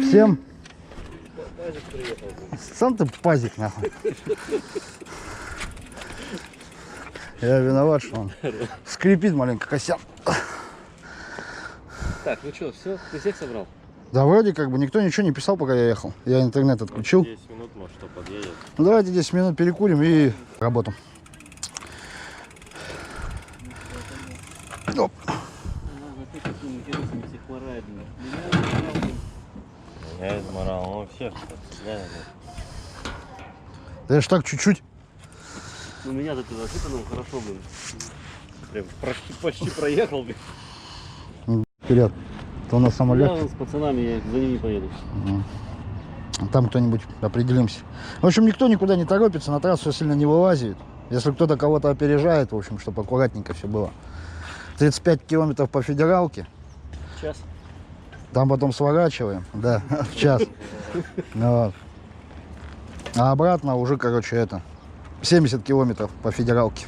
Всем. Сам ты пазик, нахуй. Я виноват, что он скрипит маленько косяк. Так, ну что, все, ты всех собрал? Да вроде как бы никто ничего не писал, пока я ехал. Я интернет отключил. 10 минут, может, что подъедет. Ну давайте 10 минут перекурим и работаем. Оп. Я изморал, он всех. Да я ж так чуть-чуть. Ну меня-то ты засыпанным хорошо, блин. Прям почти проехал, блин. Вперед. То на самолет. Я с пацанами, я за ними поеду. Там кто-нибудь определимся. В общем, никто никуда не торопится, на трассу сильно не вылазит. Если кто-то кого-то опережает, в общем, чтобы аккуратненько все было. 35 километров по федералке. Час. Там потом сворачиваем, да, в час. Вот. А обратно уже, короче, это 70 километров по федералке.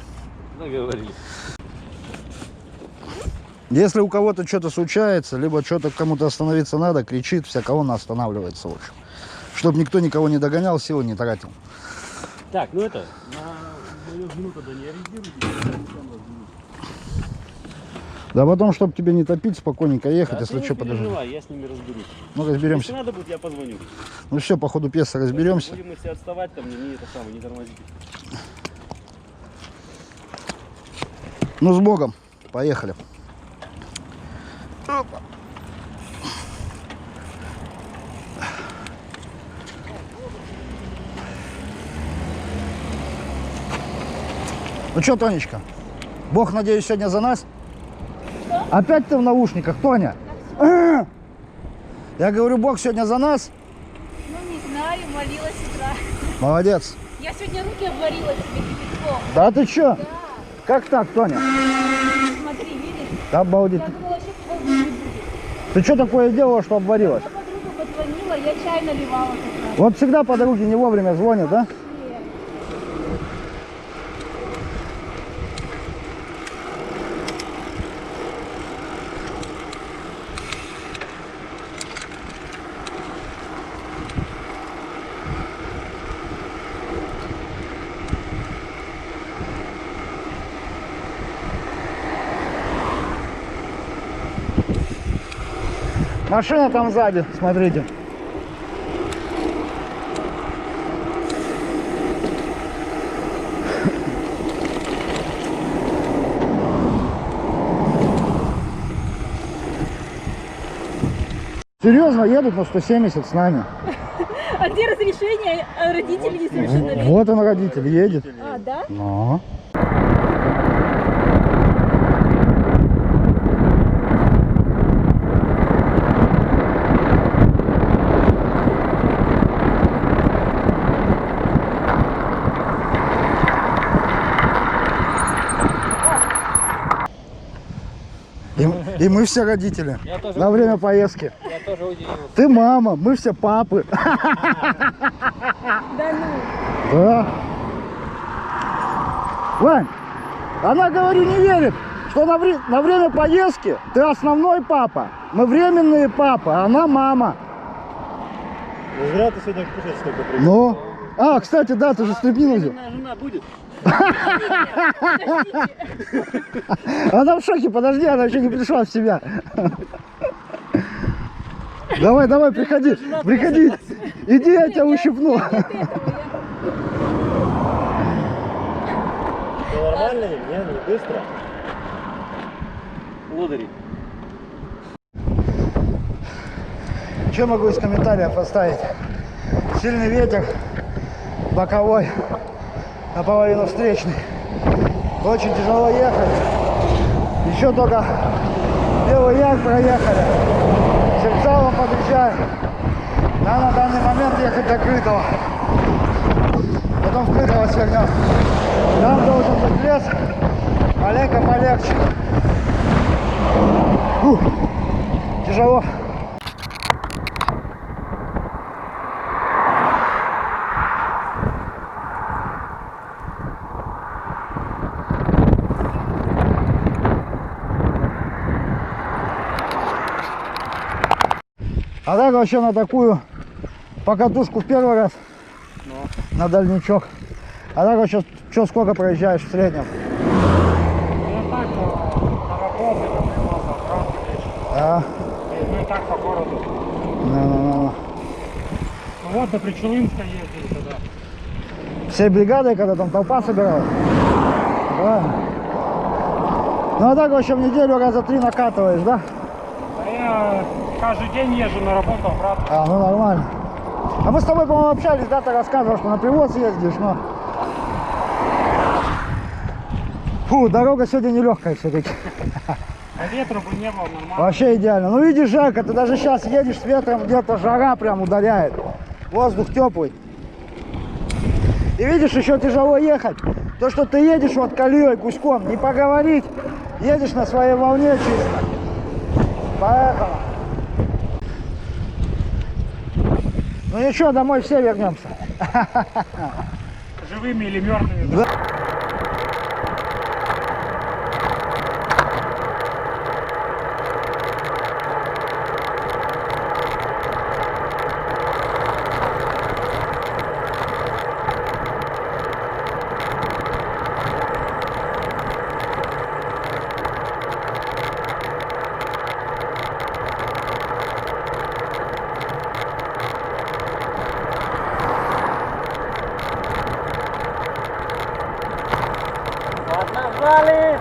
Договорились. Если у кого-то что-то случается, либо что-то кому-то остановиться надо, кричит, вся колонна останавливается, в общем. Чтобы никто никого не догонял, силы не тратил. Так, ну это, на минуту да не ориентируйтесь. Да потом, чтобы тебе не топить, спокойненько ехать, Да, если ты что, не подожди. переживай, я с ними разберусь. Ну, Если разберемся. надо будет, я позвоню. Ну все, по ходу пьесы разберемся. Будем если отставать, там не это самое, не тормозите. Ну, с Богом. Поехали. Ну что, Тонечка, Бог, надеюсь, сегодня за нас? Что? Опять ты в наушниках, Тоня? Я говорю, Бог сегодня за нас? Ну, не знаю, молилась с утра. Молодец. Я сегодня руки обварила себе кипятком. Да ты что? Да. Как так, Тоня? Смотри, видишь? Обалдеть. Я думала, вообще полный не будет. Ты что такое делала, что обварилась? Я подруга позвонила, я чай наливала как раз. Вот всегда подруги не вовремя звонят, да? Вообще. Машина там сзади, смотрите. Серьезно, едут на 170 с нами. А где разрешение родителей несовершеннолетних? Вот он, родитель, едет. А, да? Ну. И мы все родители на время поездки. Я тоже удивился. Ты мама, мы все папы. Да ну. Да. Вань, она, говорю, не верит, что на время поездки ты основной папа. Мы временные папа, а она мама. Ну зря ты сегодня кушать столько приехал. Ну. А, кстати, да, ты же стряпнину взял. Жена будет. Она в шоке, подожди, она еще не пришла в себя. Давай, давай, приходи, приходи. Иди, я тебя ущипну. Все нормально? Нет, не быстро. Лодыри. Что могу из комментариев оставить? Сильный ветер, боковой, наполовину встречный. Очень тяжело ехать. Еще только Белый Яр проехали. Сердцалом подъезжаем. Нам на данный момент ехать до Крытого. Потом в Крытого свернем. Там должен быть лес. Маленько полегче. Фух. Тяжело. А так вообще на такую покатушку в первый раз, на дальничок. А так вообще, что сколько проезжаешь в среднем? Я так на работу поднимался, обратно вечером. А? Ну и так по городу. Ну. Ну вот до Причелынска ездили тогда. Всей бригадой, когда там толпа собиралась? Правильно. Ну а так вообще в неделю раза 3 накатываешь, да? А я каждый день езжу на работу обратно. А, ну нормально. А мы с тобой, по-моему, общались, да, ты рассказывал, что на привоз ездишь, но... Фу, дорога сегодня нелегкая все-таки. А ветра бы не было, нормально. Вообще идеально. Ну видишь, жарко, ты даже сейчас едешь с ветром, где-то жара прям ударяет. Воздух теплый. И видишь, еще тяжело ехать. То, что ты едешь вот колеей, гуськом, не поговорить, едешь на своей волне чисто. Поэтому. Ну ничего, домой все вернемся. Живыми или мертвыми. Да. Отнажали!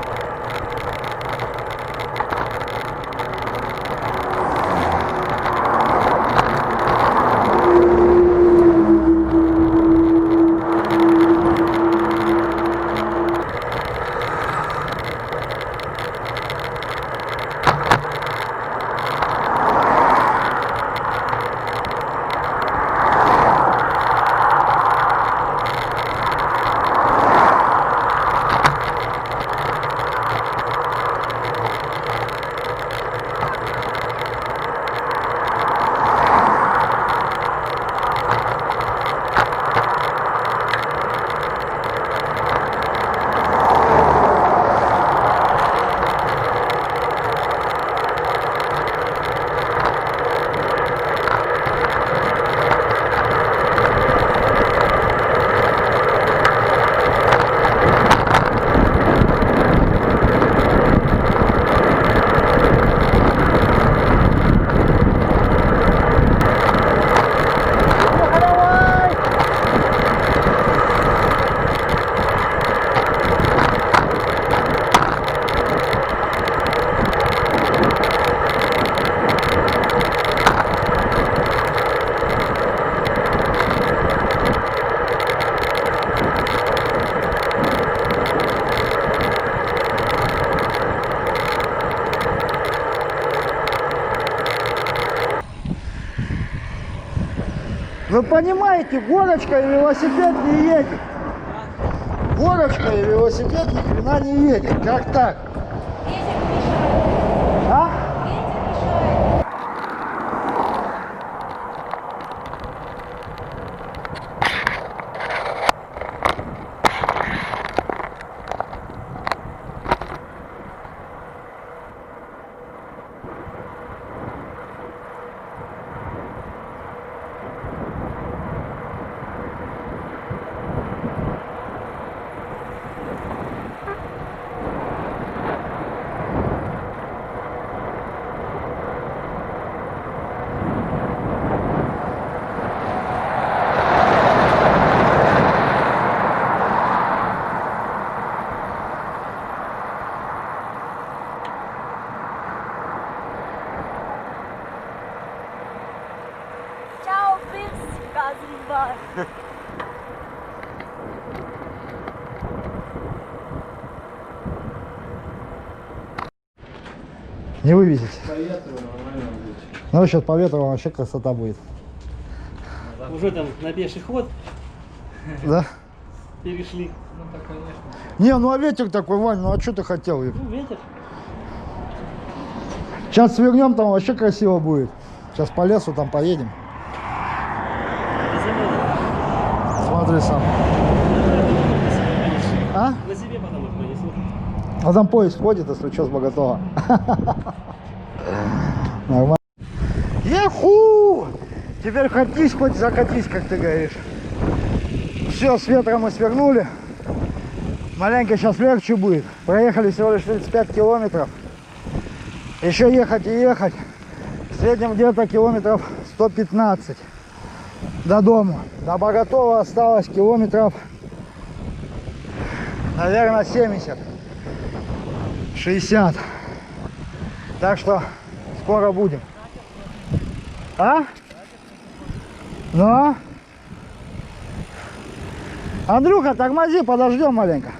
Вы понимаете, горочка и велосипед не едет. Горочка и велосипед ни хрена не едет. Как так? Ветер мешает. А? Ветер мешает. Ciao, Vince, Gazibar. Не вывезете. Ну, сейчас по ветру вообще красота будет. Уже там на пеший ход Да? перешли. Не, ну а ветер такой, Вань, ну а что ты хотел? Ну, ветер. Сейчас свернем, там вообще красиво будет. Сейчас по лесу там поедем. Смотри сам. А? На себе потому что понесу. А там поезд ходит, если что, с Боготова. Нормально. Еху! Теперь катись, хоть закатись, как ты говоришь. Все, с ветром мы свернули. Маленько сейчас легче будет. Проехали всего лишь 35 километров. Еще ехать и ехать. В среднем где-то километров 115 до дома. До Боготова осталось километров, наверное, 70. 60. Так что скоро будем. А? Ну? Андрюха, тормози, подождем маленько.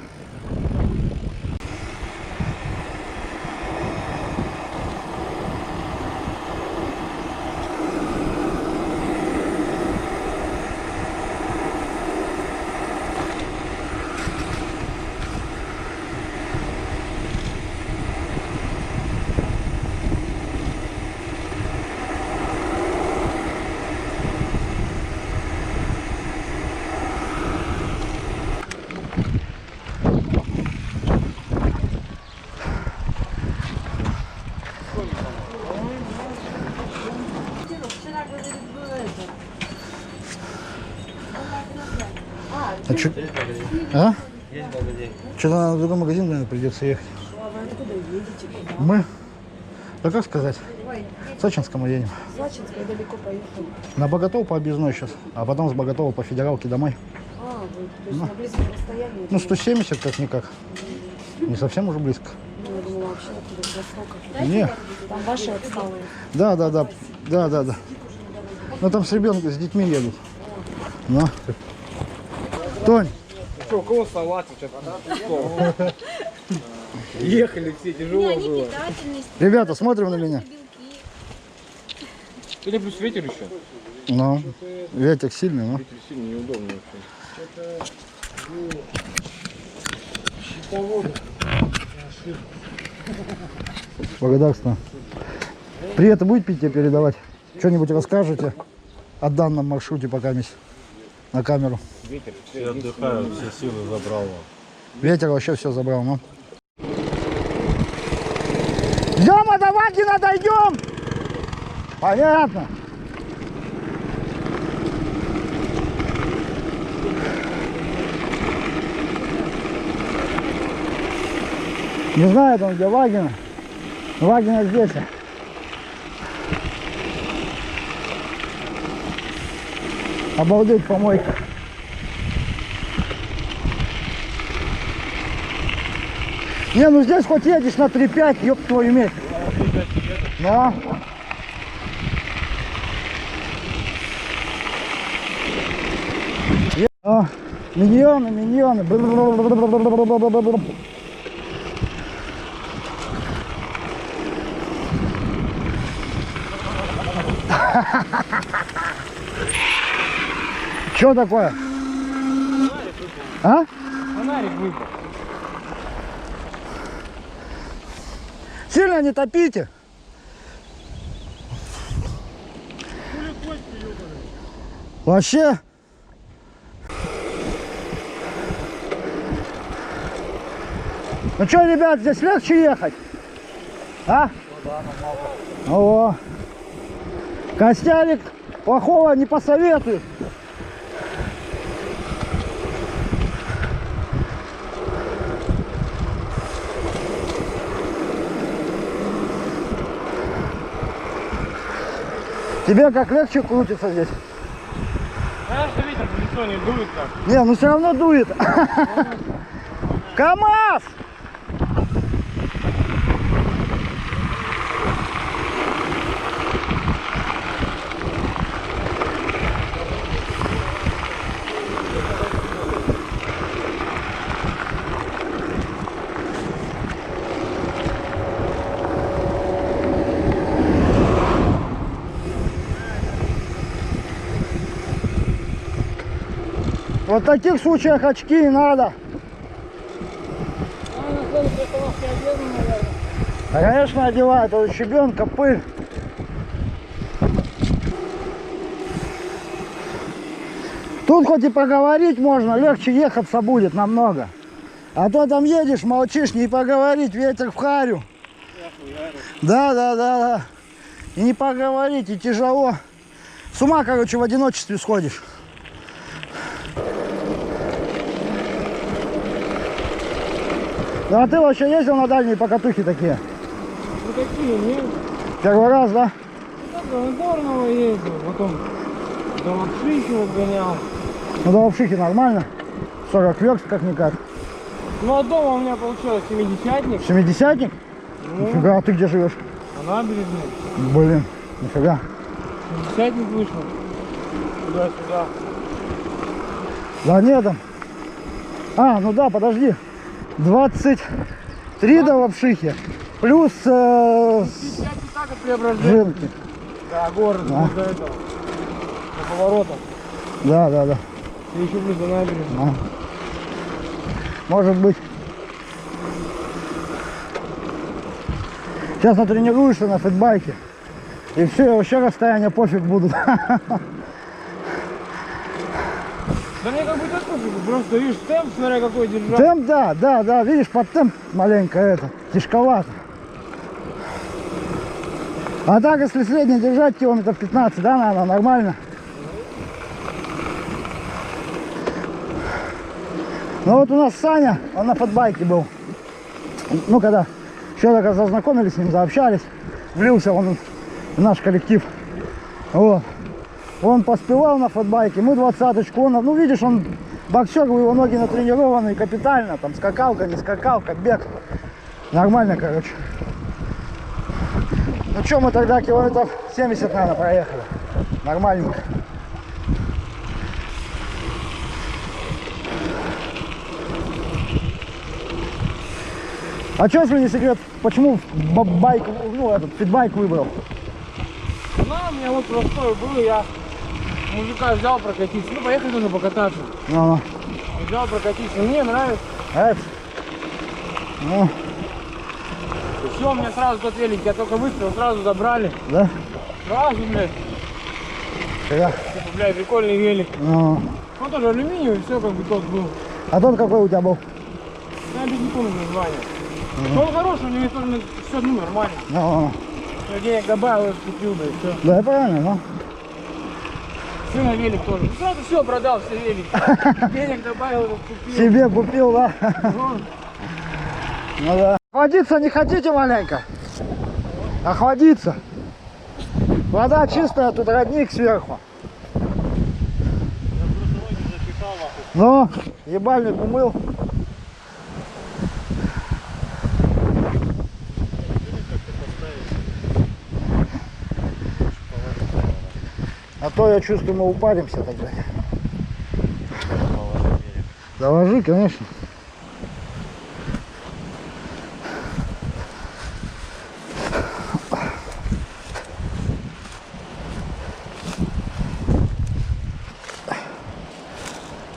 А что? А? Что-то на другой магазин, наверное, придется ехать. Мы? Да как сказать? В Сочинск мы едем. Сочинская далеко поехали. На Боготол по объездной сейчас, а потом с Боготова по федералке домой. А, вы, то есть на близком расстоянии? Ну, 170 как-никак. Не совсем уже близко. Ну, я думала, вообще оттуда с востока. Не. Там ваши отсталые. Да. Ну там с ребенком, с детьми едут. Ну. Тонь. Что, у кого салат сейчас? Ехали все, тяжело было. Ребята, смотрим на меня. Или плюс ветер еще? Ну, ветер сильный, но. Ветер сильно неудобно вообще. Благодарствую. Привет, будете пить тебе передавать? Что-нибудь расскажете о данном маршруте пока мисс на камеру? Ветер. Все отдыхают, все силы забрал. Ветер вообще все забрал, ну. Идем, до Вагина дойдем! Понятно. Не знаю там, где Вагина. Вагина здесь. Обалдеть, помойка. Не, ну здесь хоть едешь на 3,5, ёб твою медь. Да. О, миньоны. Что такое? А? Фонарик выпал. Сильно не топите. Вообще. Ну что, ребят, здесь легче ехать? А? О, Костялик плохого не посоветует. Тебе как легче крутится здесь? Конечно, ветер в лицо не дует так. Не, ну все равно дует. КамАЗ! Вот в таких случаях очки и надо. Конечно, одевают, это щебенка, пыль. Тут хоть и поговорить можно, легче ехаться будет намного. А то там едешь, молчишь, не поговорить, ветер в харю. Да. И не поговорить, и тяжело. С ума, короче, в одиночестве сходишь. Ну а ты вообще ездил на дальние покатухи такие? Ну какие, нет? Первый раз, да? Так, на Горного ездил, потом до Лапшихи вот гонял. Ну до Лапшихи нормально. 40 верст как-никак. Ну а дома у меня получилось 70-ник. 70-ник? Ну. Нифига, а ты где живешь? На набережной. Блин, нифига. 70-ник вышел. Туда-сюда. Да нет там. А, ну да, подожди. 23 до Лапшихи. Плюс 50 так от Преображения. жирки. Да, город Да. до этого. До поворота. Да. И еще плюс до набережной. А. Может быть. Сейчас натренируешься на фэтбайке. И все, и вообще расстояние пофиг будут. Да мне как бы так пофигу, просто видишь темп, смотря какой держать. Темп, да, видишь, под темп маленько это, тяжковато. А так, если средний держать, километров 15, да, наверное, нормально. Ну вот у нас Саня, он на фэтбайке был. Ну, когда еще только зазнакомились с ним, заобщались, влился он в наш коллектив. Вот. Он поспевал на фэтбайке, мы 20-очку, он, ну видишь, он боксер, у его ноги натренированы капитально, там скакалка, не скакалка, бег. Нормально, короче. Ну что, мы тогда километров 70, наверное, проехали. Нормальненько. А что, если не секрет, почему байк, ну, этот фитбайк выбрал? Ну, у меня вот простой был, я мужика взял прокатиться. Ну, поехали тоже покататься. Ну, Взял прокатиться. Мне нравится. это, ну, Все, у меня сразу тот велик, я только выстрелил, сразу забрали. да? Сразу, блядь. Фига. Типа, блядь, прикольный велик. Ну. Он тоже алюминиевый, все как бы тот был. А тот какой у тебя был? Я без не помню название. Но он хороший, у него тоже все, ну, нормально. Ну, Я денег добавил, купил, да, и все. да, правильно, ну. Сына велик тоже. Ну, сразу все продал, все велики. Денег добавил, купил. Себе купил, да? Ну, Ну да. Охладиться не хотите маленько? Охладиться. Вода чистая, тут родник сверху. Ну, ебальник умыл. А то я чувствую, мы упадемся тогда. Заложи, конечно.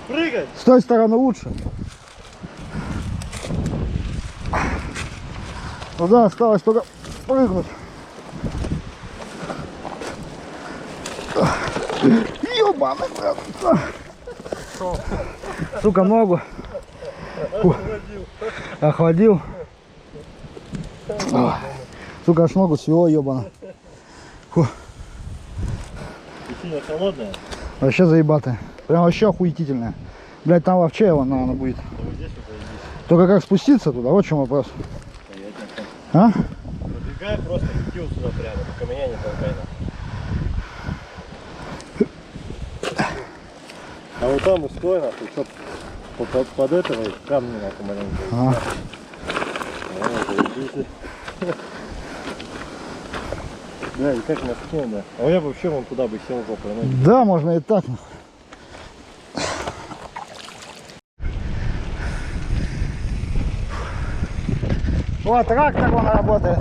Прыгай! С той стороны лучше. Ну да, осталось только прыгнуть. Ёбаный, брат. Сука, ногу. Охладил. Сука, аж ногу свело, ёбано. Сильно холодная. Вообще заебатая. Прям вообще охуетительная. Блять, там Ловчеева, наверное, будет. Только как спуститься туда, вот в чем вопрос. А? Пробегай, просто летел сюда прямо, только меня не толкай. А вот там устой, нахуй, чтоб под этого камни нахуй маленькие. А. Да, и как на спине, да. А я вообще вон туда бы сел жопой. Да, можно и так. Вот трактор он работает.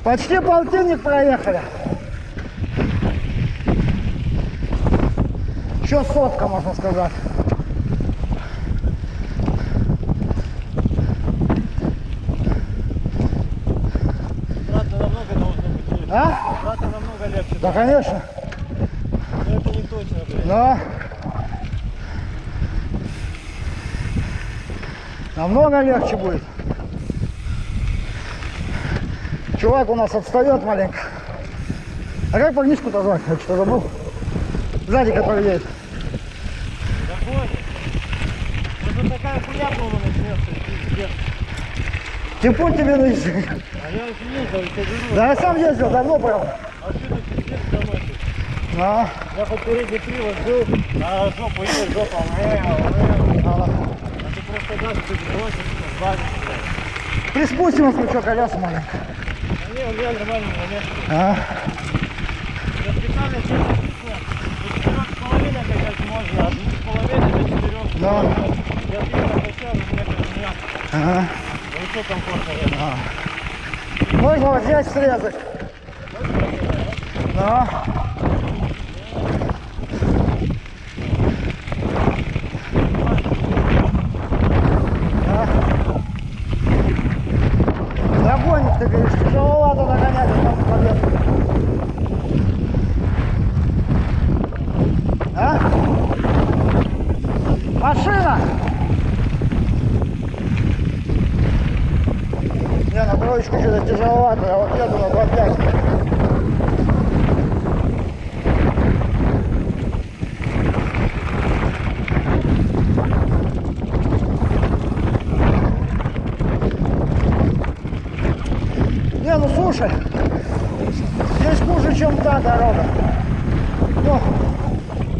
Почти полтинник проехали. Еще сотка, можно сказать. Обратно намного должно быть легче. А? Обратно намного легче. Да, конечно. Но это не точно, блядь. Но Намного легче будет. Чувак у нас отстает маленько. А как парнишку-то звать? Я что-то забыл. Сзади который едет. Это такая хуя была начнется, пиздец. Типун тебе на язык. А я еще ездил, я тебе говорю. Да я сам ездил давно, прям. А что ты пиздец заносишь? А, Я хоть передний привод был, а жопу едет, жопа. А ты просто газ ты бросишь, сзади. приспустим смычок колеса маленько. А не, у меня нормально момент. А, Я специально здесь написано, до 4,5 качать можно, а 2,5 до 4. да. Я первый качал, у меня Ага. еще комфортно. Можно вот здесь срезать. Да. Догонит, ты говоришь, тяжеловато догонять, а там побег. А? Машина! Не, на троечку что-то тяжеловато, я вот еду на 2,5. Не, ну слушай, здесь хуже, чем та дорога. Ну,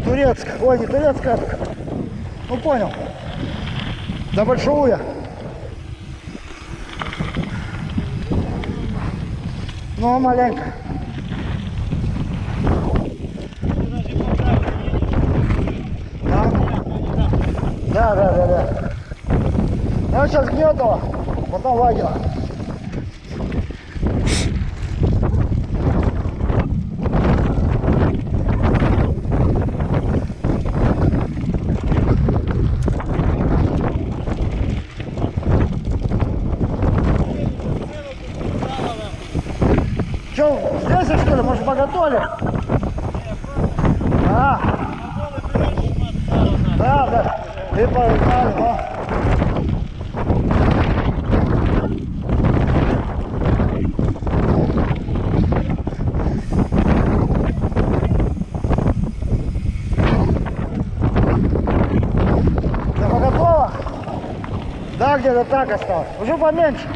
турецкая, ой, не турецкая, ну понял, до Большауя. Ну, маленько. Да. Ну, сейчас Гнетова, потом Вагина. Че, здесь что ли? Может, поготовили? А. Да. И погнали, но. Да поготово? Да, где-то так осталось. Уже поменьше.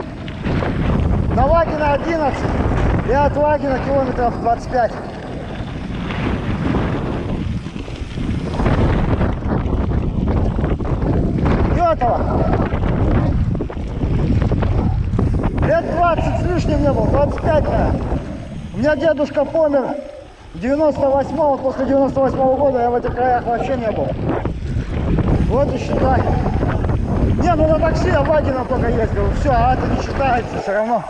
До Вагина 11. И от Вагина километров 25. Гнетова. Лет 20 с лишним не был, 25, наверное. У меня дедушка помер в 98-го, после 98-го года я в этих краях вообще не был. Вот и считай. Не, ну на такси я в Вагина только ездил, все, а это не считается все равно.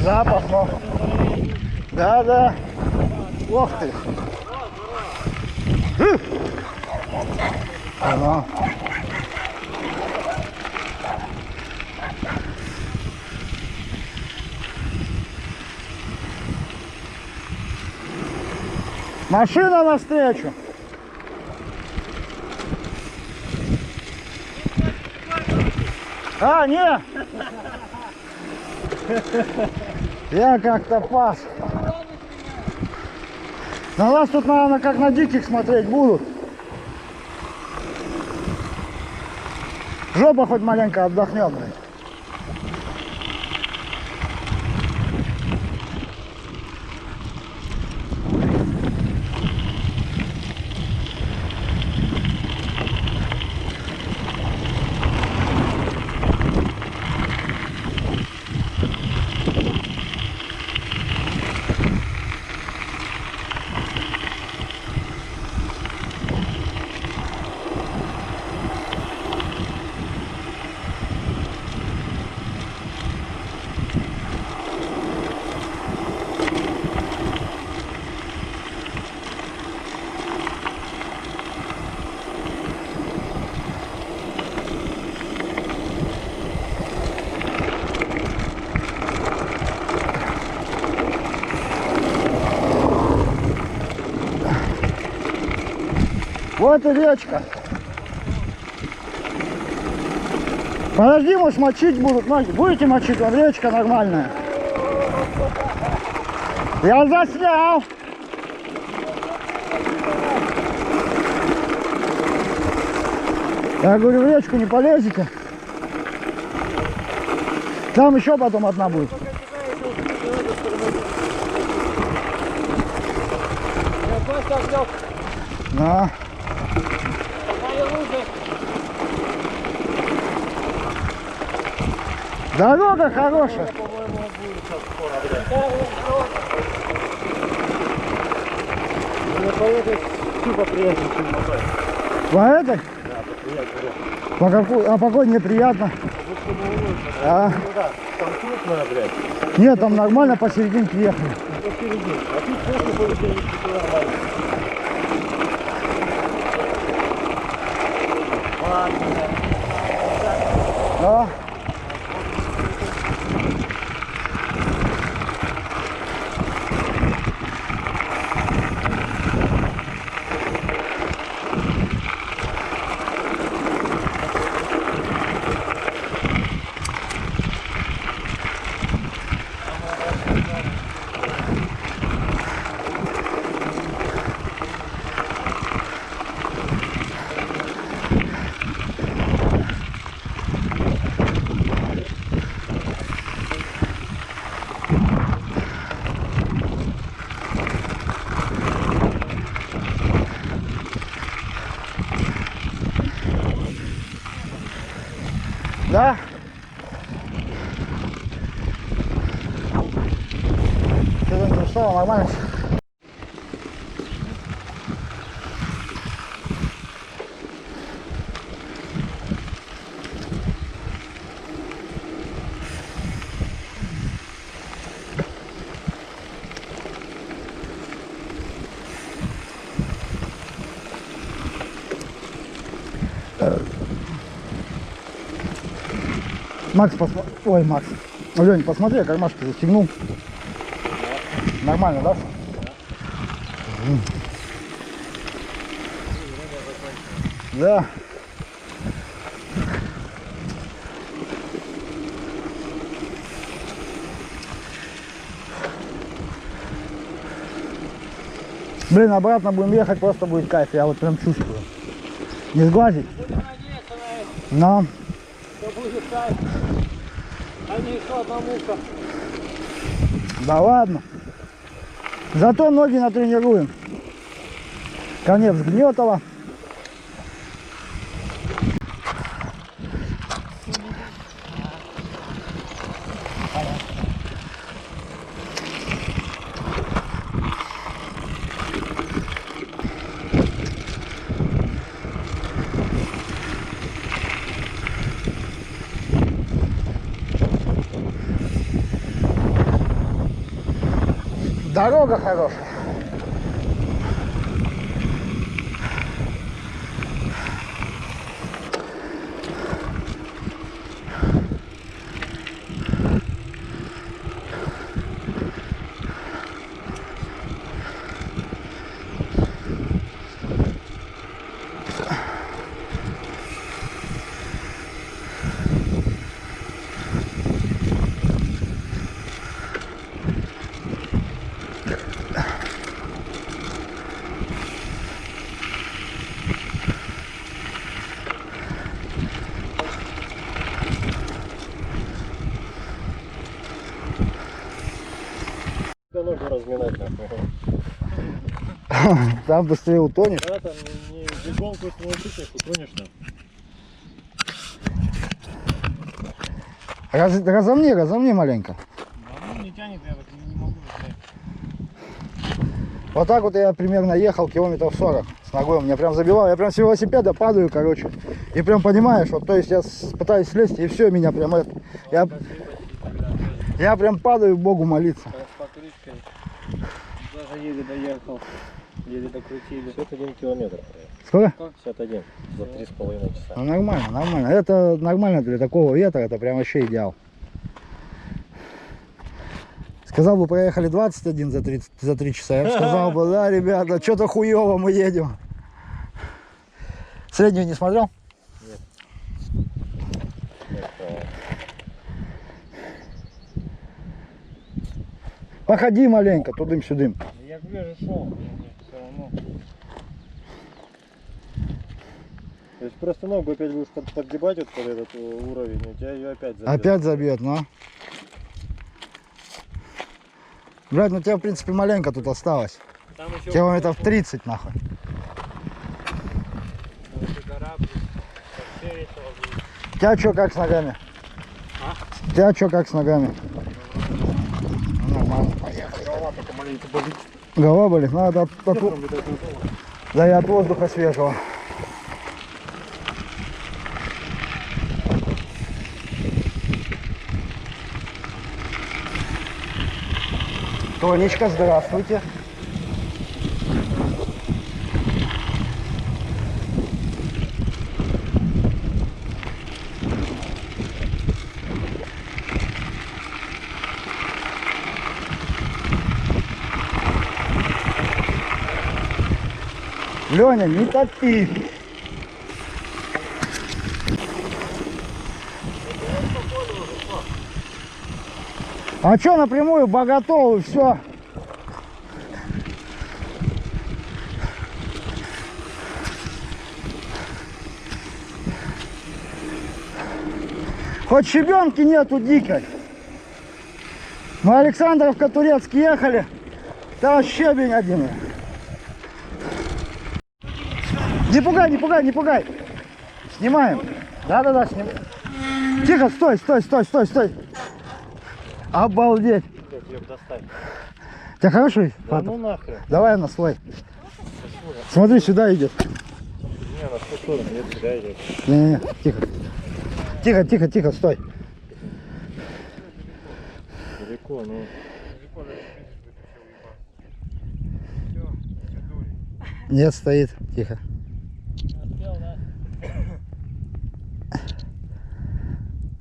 Запах, но... Да. Ох ты. Ага. Машина навстречу. А, не. Я как-то пас. На нас тут, наверное, как на диких смотреть будут. Жопа хоть маленько отдохнет, блядь. Вот и речка. Подожди, может мочить будут ноги. Будете мочить? Вон речка нормальная. Я заснял. Я говорю, в речку не полезете. Там еще потом одна будет. Да. Дорога хорошая. Мне поехать типа приятно, чем мотать. По этой? Да, приятно. По какой? А погоде неприятно. А? Ну да, там крупная, блядь. Нет, там нормально посерединке ехали. Посередине. А тут после полетели, нормально. Да. Да? Что-то устало, нормально. Макс, посмотри. Ой, Макс. Лень, посмотри, я кармашки застегнул. Нормально, да? Да. Блин, обратно будем ехать, просто будет кайф, я вот прям чувствую. Не сглазить. Но. Что будет кайф, а не еще одна муха. Да ладно. Зато ноги натренируем. Конец Гнетова. Дорога хорошая. Ноги разминать нахуй. Там быстрее утонешь. Да, там не бегонку с молодых утонешь там. Разомни маленько. Не тянет, я так не могу. Вот так вот я примерно ехал километров 40 с ногой. Меня прям забивало. Я прям с велосипеда падаю, короче. И прям понимаешь, вот то есть я пытаюсь слезть, и все, меня прям это. Я прям падаю, Богу молиться. С покрышкой. Даже еле доехал. Еле докрутили. 51 километр. Сколько? 51 за 3,5 часа. Ну нормально, нормально. Это нормально для такого ветра, это прям вообще идеал. Сказал бы, проехали 21 за 3 часа, я бы сказал бы, да, ребята, что-то хуево мы едем. Среднюю не смотрел? Походи маленько, тудым-сюдым. Я вижу, шел. Все равно. То есть просто ногу опять будешь подгибать вот под этот уровень, у тебя ее опять забьет. Опять забьет, ну. Блядь, ну тебя в принципе маленько тут осталось. Там еще Километров 30 нахуй. гора, блин, У тебя что, как с ногами? А? У тебя что, как с ногами? Нормально, поехали. голова только маленько болит. Голова болит? Надо да и от воздуха свежего. Тонечка, здравствуйте. Леня, не топи. А что напрямую, боготол и все. Хоть щебенки нету дикой. Мы Александровка, Турецк ехали. Там щебень один. Не пугай, не пугай, не пугай. Снимаем. Да-да-да, снимаем. Тихо, стой, стой, стой, стой, стой. Обалдеть. У тебя хороший Да фото? ну нахрен. Давай на свой. Смотри, сюда идет. Не, на что сторону, нет, сюда идет. Не-не-не, тихо. Тихо, тихо, тихо, стой. Далеко, ну. Нет, стоит. Тихо.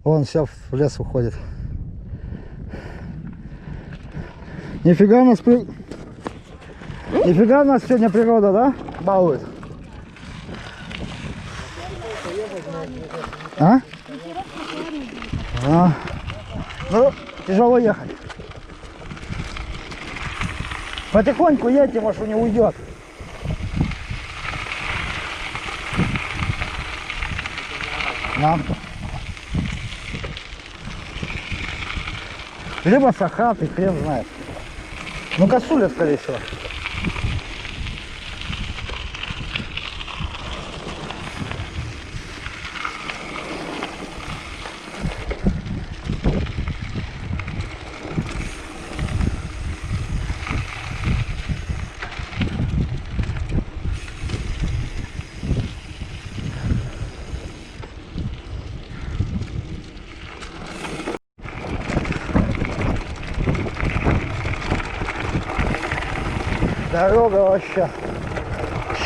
Вон все в лес уходит. Нифига Нифига нас сегодня природа, да? Балует. А? Ну, тяжело ехать. Потихоньку едьте, может, не уйдет. Нам. Либо сахаты, хрен знает. Ну, косуля, скорее всего. Дорога вообще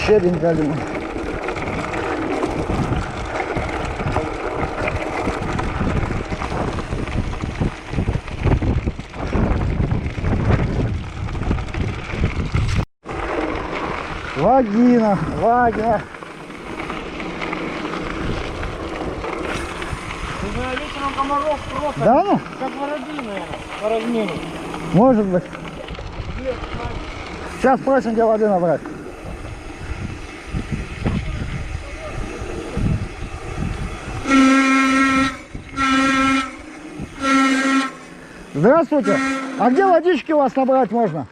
щебень галимый. Вагина, вагина. Не знаю, вечером комаров просто. Да ну? Как воробьи, наверное, по размеру. Может быть. Сейчас просим где воды набрать. Здравствуйте. А где водички у вас набрать можно?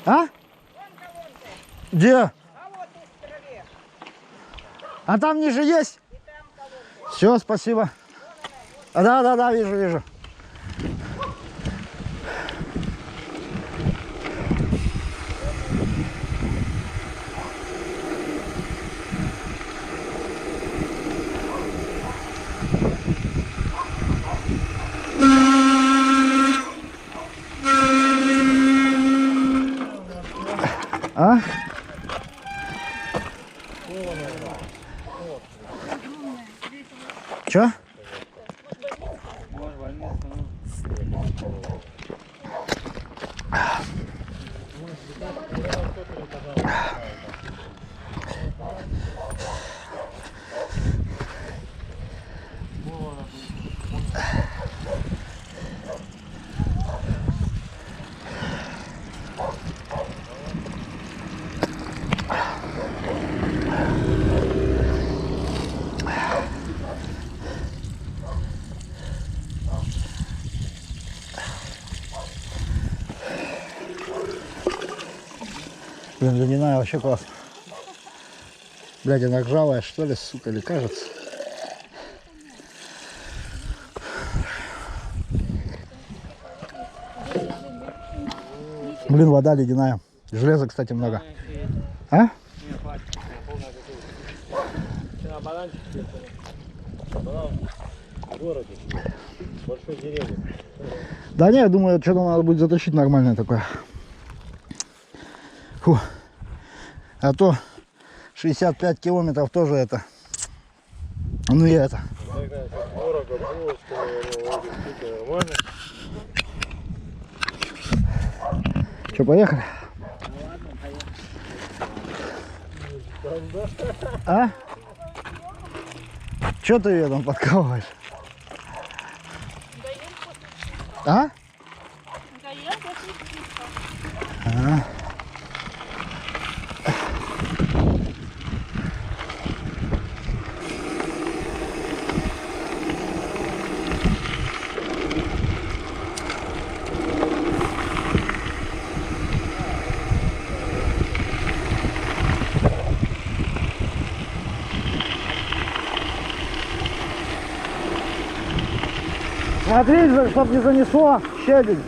А? Где? А там ниже есть? Все, спасибо. Да, вижу. А? Чё? Блин, ледяная вообще классно. Блядь, она ржавая, что ли, сука, или кажется? Блин, вода ледяная. Железа, кстати, много. А? В городе. Большой деревне. Да не, я думаю, что-то надо будет затащить нормальное такое. Фу. А то 65 километров тоже это. Ну и это. Дорого, булочка, нормально. Что, поехали? А? Че ты ее там подкалываешь? А? А. Смотри, чтоб не занесло щебень.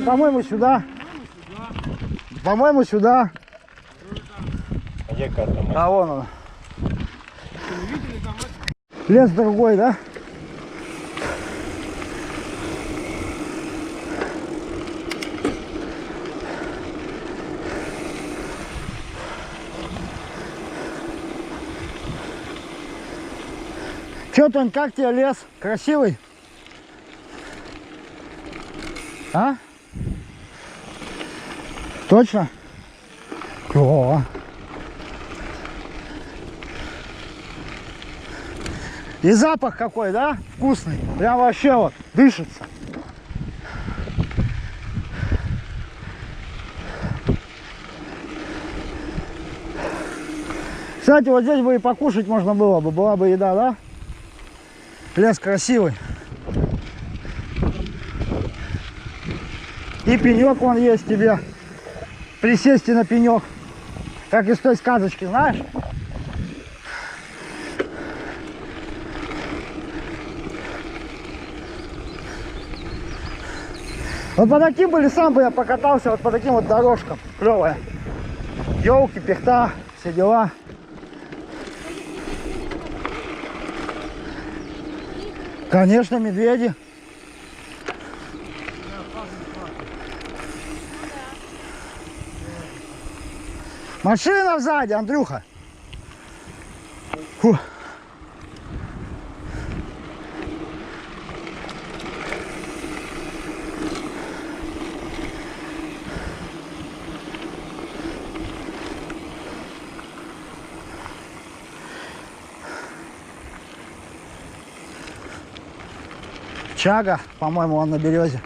По-моему, сюда. По-моему, сюда. А где карта? А вон он. Лес другой, да? Чё, Тонь, как тебе лес? Красивый? А? Точно? О. И запах какой, да? Вкусный. Прям вообще вот дышится. Кстати, вот здесь бы и покушать можно было бы, была бы еда, да? Лес красивый. И пенек вон есть тебе. Присесть на пенек. Как из той сказочки, знаешь? Вот по таким бы лесам бы я покатался, вот по таким вот дорожкам. Клевая. Елки, пихта, все дела. Конечно, медведи. Машина сзади, Андрюха. Фу. Чага, по-моему, он на березе.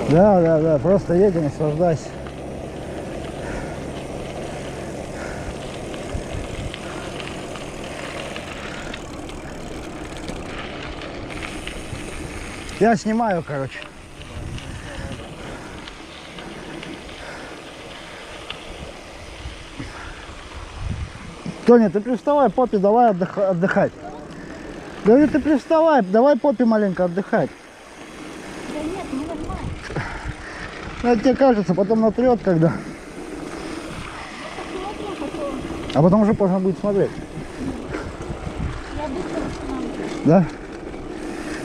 Да, просто едь и наслаждайся. Я снимаю, короче. Тоня, ты привставай, попе, давай отдыхать. Говорю, ты привставай, давай попе маленько отдыхать. Да нет, ну нормально. Ну, тебе кажется, потом натрет, когда. Посмотрим потом. А потом уже поздно будет смотреть. Я быстро встану. Да?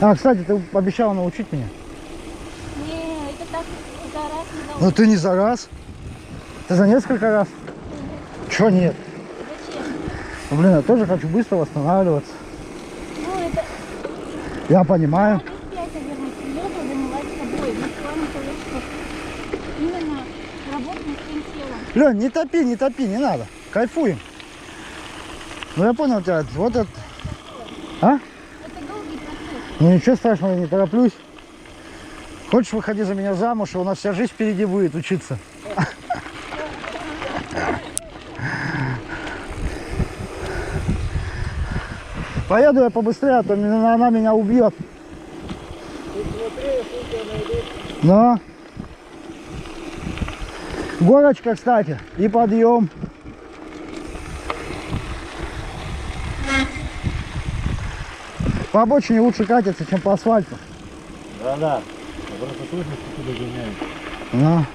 А, кстати, ты обещала научить меня. Не, это так за раз не Ну научишь. ты не за раз. Ты за несколько раз. Чё нет? Зачем? Ну, блин, я тоже хочу быстро восстанавливаться. Ну, это Я понимаю. опять вернуть. Лёду занимать собой. Мы с вами человечество именно работать над своим телом. Лёнь, не топи, не надо. Кайфуем. Ну я понял тебя. Вот это. А? Это долгий процесс. Ну ничего страшного, я не тороплюсь. Хочешь, выходи за меня замуж, и у нас вся жизнь впереди будет учиться. Поеду я побыстрее, а то она меня убьет. Но. Горочка, кстати, и подъем. По обочине лучше катиться, чем по асфальту. Да-да. Просто слышно, что ты догоняешь. Ну.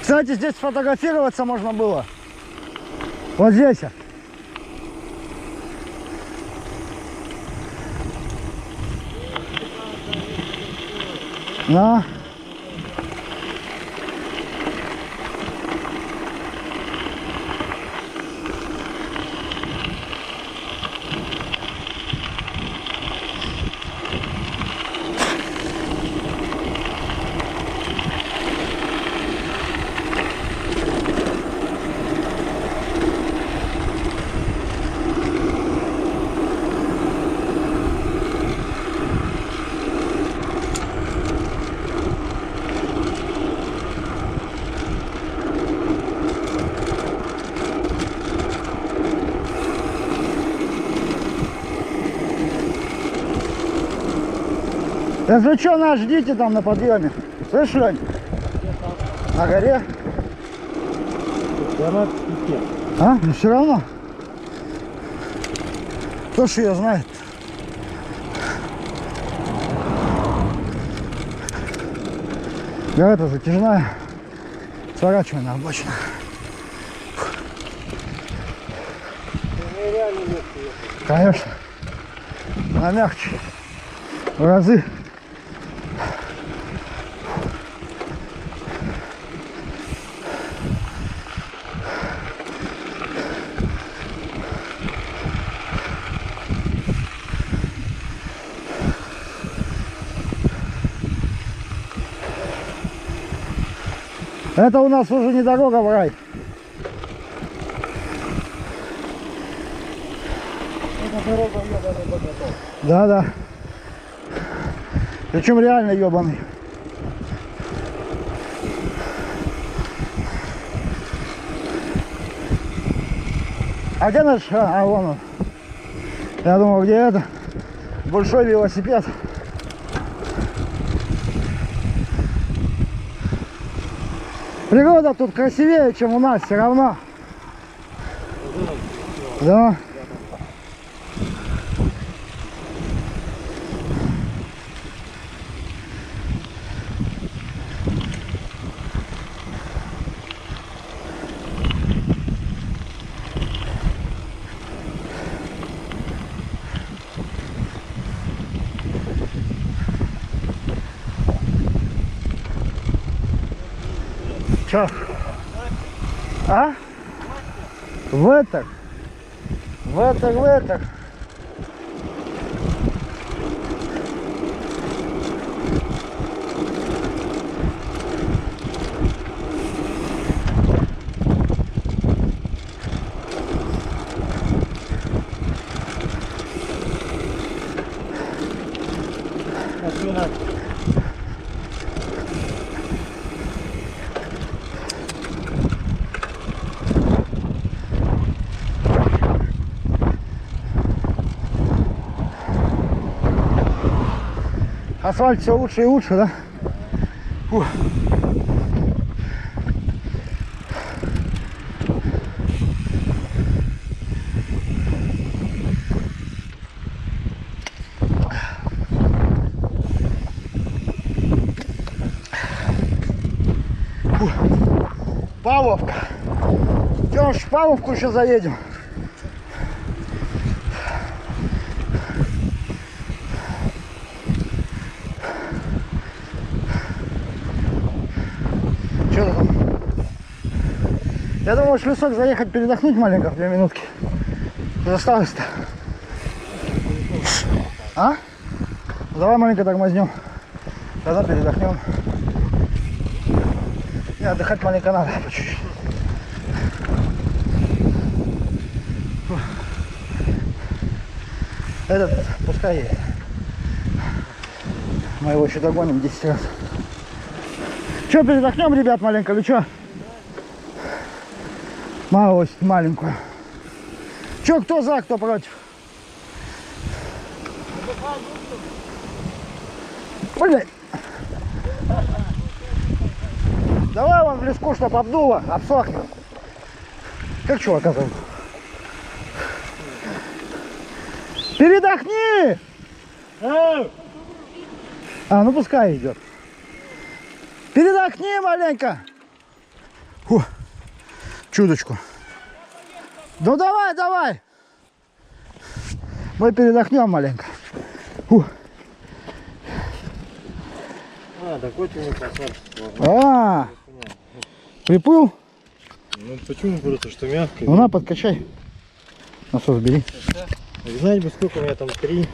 Кстати, здесь сфотографироваться можно было. Вот здесь. На. Если что, нас ждите там на подъеме. Слышь, Лень? На горе? Я на пике. А? Ну все равно. Кто ж ее знает? Гора-то затяжная. Сворачивай на обочину. Конечно. Она мягче. В разы. Это у нас уже не дорога в рай. Это дорога ебаный богатов. Да. Причем реально ебаный. А где наш? А, вон он. Я думал, где это? Большой велосипед. Природа тут красивее, чем у нас, все равно. Да. Чё? А? В это. Асфальт все лучше и лучше, да? Фух. Фух. Павловка. Идем в Павловку еще заедем. Что ты там? Я думал, в лесок заехать передохнуть маленько, 2 минутки. Что осталось-то? А? Давай маленько тормознем. Тогда передохнем. Не, отдыхать маленько надо по чуть-чуть. Этот пускай едет. Мы его еще догоним 10 раз. Че, передохнем, ребят, маленько, или что? Малость маленькую. Че, кто за, кто против? Блядь. Давай вон в леску, чтоб обдуло, обсохнет. Как чувака зовут? Передохни! А, ну пускай идет. Передохни маленько. Фу. Чуточку. Ну давай, давай. Мы передохнем маленько. Фу. А, такой ты не красавчик. А, приплыл? Ну почему просто, что мягкий? Ну на, подкачай. Насос бери. Знать бы, сколько у меня там 3.